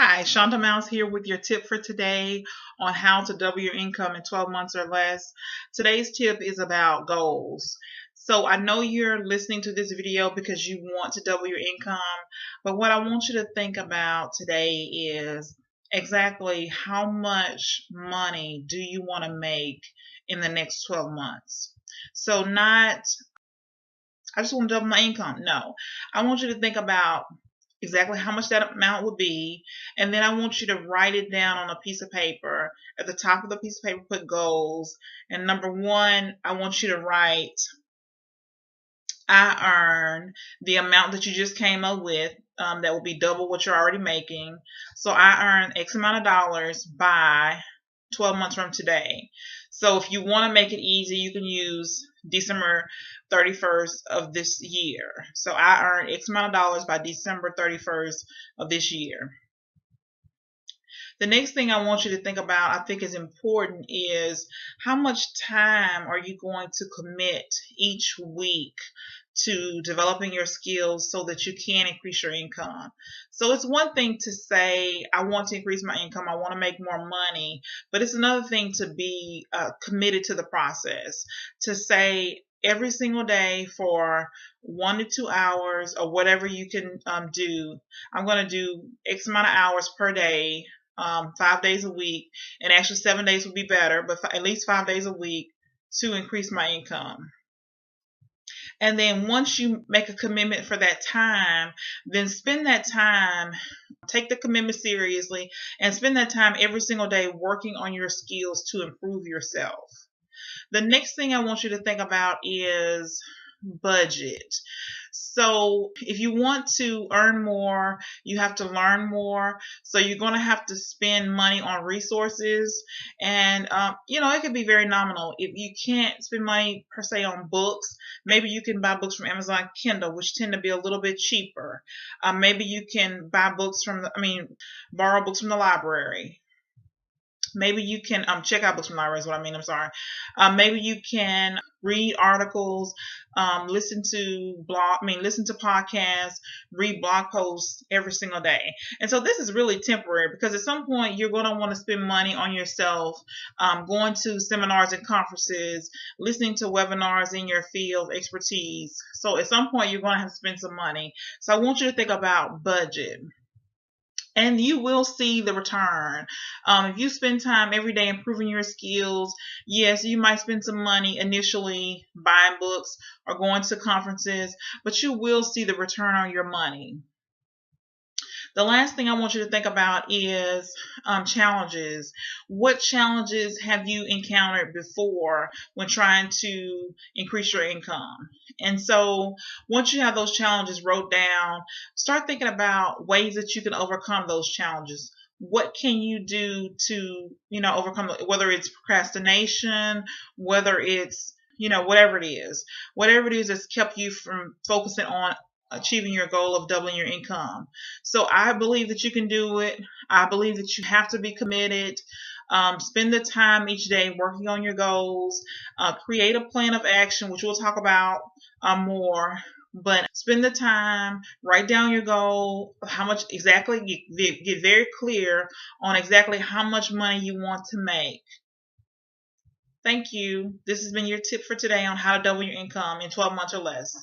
Hi, Shonda Mouse here with your tip for today on how to double your income in 12 months or less. Today's tip is about goals. So I know you're listening to this video because you want to double your income, but what I want you to think about today is exactly how much money do you want to make in the next 12 months. So not, I just want to double my income. No, I want you to think about exactly how much that amount would be, and then I want you to write it down on a piece of paper. At the top of the piece of paper, put goals. And number one, I want you to write, I earn the amount that you just came up with. That will be double what you're already making. So I earn X amount of dollars by 12 months from today. So if you want to make it easy, you can use December 31st of this year. So I earn X amount of dollars by December 31st of this year. The next thing I want you to think about, I think is important, is how much time are you going to commit each week to developing your skills so that you can increase your income. So it's one thing to say, I want to increase my income, I want to make more money, but it's another thing to be committed to the process. To say every single day for 1 to 2 hours or whatever you can do, I'm going to do X amount of hours per day, 5 days a week, and actually 7 days would be better, but at least 5 days a week to increase my income. And then once you make a commitment for that time, then spend that time, take the commitment seriously, and spend that time every single day working on your skills to improve yourself. The next thing I want you to think about is budget. So if you want to earn more, you have to learn more. So you're going to have to spend money on resources, and it could be very nominal. If you can't spend money per se on books, maybe you can buy books from Amazon Kindle, which tend to be a little bit cheaper. Maybe you can buy books borrow books from the library. Maybe you can check out books from libraries. What I mean, I'm sorry. Maybe you can read articles, listen to podcasts, read blog posts every single day. And so this is really temporary, because at some point you're going to want to spend money on yourself, going to seminars and conferences, listening to webinars in your field of expertise. So at some point you're going to have to spend some money. So I want you to think about budget. And you will see the return. If you spend time every day improving your skills, yes, you might spend some money initially buying books or going to conferences, but you will see the return on your money. The last thing I want you to think about is challenges. What challenges have you encountered before when trying to increase your income? And so once you have those challenges wrote down, start thinking about ways that you can overcome those challenges. What can you do to, overcome, whether it's procrastination, whether it's, whatever it is that's kept you from focusing on achieving your goal of doubling your income. So I believe that you can do it. I believe that you have to be committed. Spend the time each day working on your goals. Create a plan of action, which we'll talk about more. But spend the time, write down your goal, how much exactly, get very clear on exactly how much money you want to make. Thank you. This has been your tip for today on how to double your income in 12 months or less.